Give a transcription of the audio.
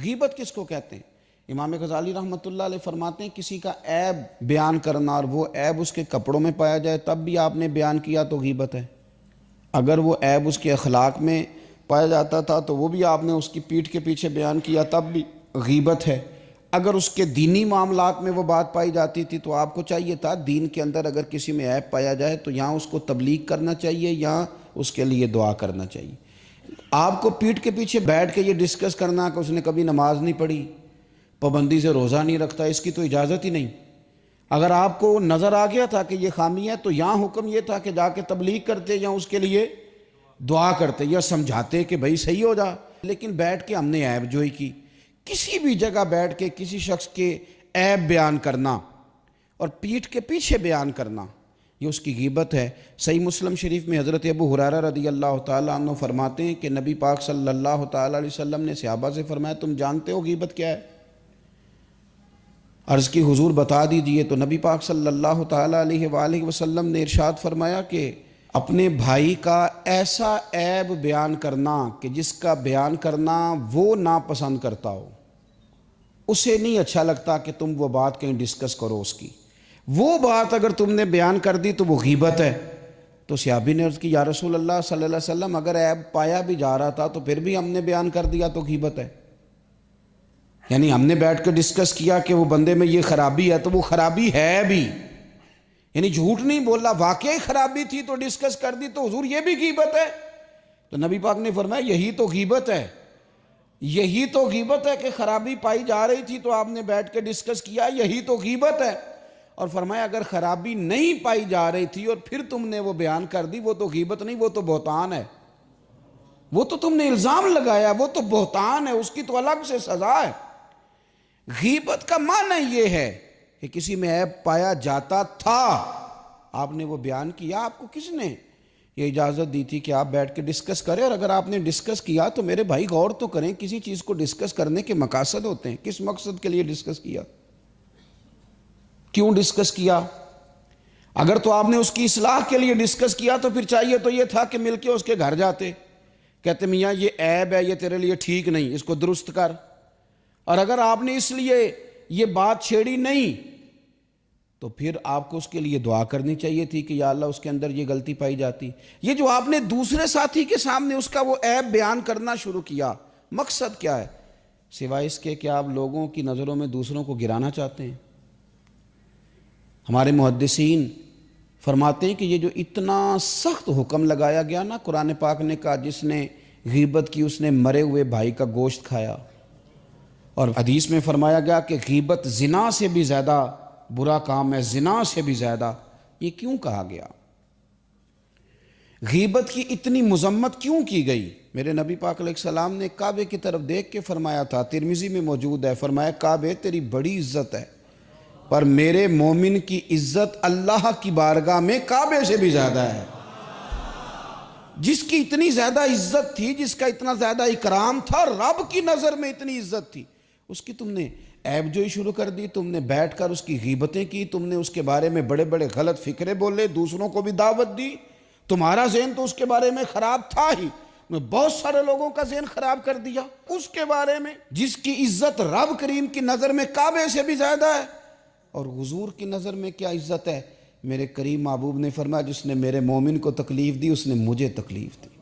غیبت کس کو کہتے ہیں؟ امام غزالی رحمۃ اللہ علیہ فرماتے ہیں کسی کا عیب بیان کرنا اور وہ عیب اس کے کپڑوں میں پایا جائے تب بھی آپ نے بیان کیا تو غیبت ہے۔ اگر وہ عیب اس کے اخلاق میں پایا جاتا تھا تو وہ بھی آپ نے اس کی پیٹھ کے پیچھے بیان کیا تب بھی غیبت ہے۔ اگر اس کے دینی معاملات میں وہ بات پائی جاتی تھی تو آپ کو چاہیے تھا دین کے اندر اگر کسی میں عیب پایا جائے تو یہاں اس کو تبلیغ کرنا چاہیے یا اس کے لیے دعا کرنا چاہیے۔ آپ کو پیٹھ کے پیچھے بیٹھ کے یہ ڈسکس کرنا کہ اس نے کبھی نماز نہیں پڑھی، پابندی سے روزہ نہیں رکھتا، اس کی تو اجازت ہی نہیں۔ اگر آپ کو نظر آ گیا تھا کہ یہ خامی ہے تو یہاں حکم یہ تھا کہ جا کے تبلیغ کرتے یا اس کے لیے دعا کرتے یا سمجھاتے کہ بھائی صحیح ہو جا۔ لیکن بیٹھ کے ہم نے عیب جوئی کی، کسی بھی جگہ بیٹھ کے کسی شخص کے عیب بیان کرنا اور پیٹھ کے پیچھے بیان کرنا یہ اس کی غیبت ہے۔ صحیح مسلم شریف میں حضرت ابو ہریرہ رضی اللہ تعالیٰ عنہ فرماتے ہیں کہ نبی پاک صلی اللہ تعالیٰ علیہ وسلم نے صحابہ سے فرمایا تم جانتے ہو غیبت کیا ہے؟ عرض کی حضور بتا دیجئے، تو نبی پاک صلی اللہ تعالیٰ علیہ وآلہ وسلم نے ارشاد فرمایا کہ اپنے بھائی کا ایسا عیب بیان کرنا کہ جس کا بیان کرنا وہ ناپسند کرتا ہو، اسے نہیں اچھا لگتا کہ تم وہ بات کہیں ڈسکس کرو اس کی، وہ بات اگر تم نے بیان کر دی تو وہ غیبت ہے۔ تو صحابی نے عرض کی یا رسول اللہ صلی اللہ علیہ وسلم اگر عیب پایا بھی جا رہا تھا تو پھر بھی ہم نے بیان کر دیا تو غیبت ہے؟ یعنی ہم نے بیٹھ کے ڈسکس کیا کہ وہ بندے میں یہ خرابی ہے تو وہ خرابی ہے بھی، یعنی جھوٹ نہیں بولا، واقعی خرابی تھی تو ڈسکس کر دی تو حضور یہ بھی غیبت ہے؟ تو نبی پاک نے فرمایا یہی تو غیبت ہے، یہی تو غیبت ہے کہ خرابی پائی جا رہی تھی تو آپ نے بیٹھ کے ڈسکس کیا، یہی تو غیبت ہے۔ اور فرمایا اگر خرابی نہیں پائی جا رہی تھی اور پھر تم نے وہ بیان کر دی وہ تو غیبت نہیں، وہ تو بہتان ہے، وہ تو تم نے الزام لگایا، وہ تو بہتان ہے، اس کی تو الگ سے سزا ہے۔ غیبت کا معنی یہ ہے کہ کسی میں عیب پایا جاتا تھا، آپ نے وہ بیان کیا، آپ کو کس نے یہ اجازت دی تھی کہ آپ بیٹھ کے ڈسکس کریں؟ اور اگر آپ نے ڈسکس کیا تو میرے بھائی غور تو کریں، کسی چیز کو ڈسکس کرنے کے مقاصد ہوتے ہیں، کس مقصد کے لیے ڈسکس کیا، کیوں ڈسکس کیا؟ اگر تو آپ نے اس کی اصلاح کے لیے ڈسکس کیا تو پھر چاہیے تو یہ تھا کہ مل کے اس کے گھر جاتے، کہتے میاں یہ عیب ہے، یہ تیرے لیے ٹھیک نہیں، اس کو درست کر۔ اور اگر آپ نے اس لیے یہ بات چھیڑی نہیں تو پھر آپ کو اس کے لیے دعا کرنی چاہیے تھی کہ یا اللہ اس کے اندر یہ غلطی پائی جاتی۔ یہ جو آپ نے دوسرے ساتھی کے سامنے اس کا وہ عیب بیان کرنا شروع کیا، مقصد کیا ہے؟ سوائے اس کے کہ آپ لوگوں کی نظروں میں دوسروں کو گرانا چاہتے ہیں۔ ہمارے محدثین فرماتے ہیں کہ یہ جو اتنا سخت حکم لگایا گیا نا، قرآن پاک نے کہا جس نے غیبت کی اس نے مرے ہوئے بھائی کا گوشت کھایا، اور حدیث میں فرمایا گیا کہ غیبت زنا سے بھی زیادہ برا کام ہے، زنا سے بھی زیادہ۔ یہ کیوں کہا گیا؟ غیبت کی اتنی مذمت کیوں کی گئی؟ میرے نبی پاک علیہ السلام نے کعبے کی طرف دیکھ کے فرمایا تھا، ترمذی میں موجود ہے، فرمایا کعبے تیری بڑی عزت ہے پر میرے مومن کی عزت اللہ کی بارگاہ میں کعبے سے بھی زیادہ ہے۔ جس کی اتنی زیادہ عزت تھی، جس کا اتنا زیادہ اکرام تھا، رب کی نظر میں اتنی عزت تھی، اس کی تم نے عیب جوئی شروع کر دی، تم نے بیٹھ کر اس کی غیبتیں کی، تم نے اس کے بارے میں بڑے بڑے غلط فکرے بولے، دوسروں کو بھی دعوت دی۔ تمہارا ذہن تو اس کے بارے میں خراب تھا ہی، بہت سارے لوگوں کا ذہن خراب کر دیا اس کے بارے میں، جس کی عزت رب کریم کی نظر میں کعبے سے بھی زیادہ ہے۔ اور حضور کی نظر میں کیا عزت ہے؟ میرے کریم محبوب نے فرمایا جس نے میرے مومن کو تکلیف دی اس نے مجھے تکلیف دی۔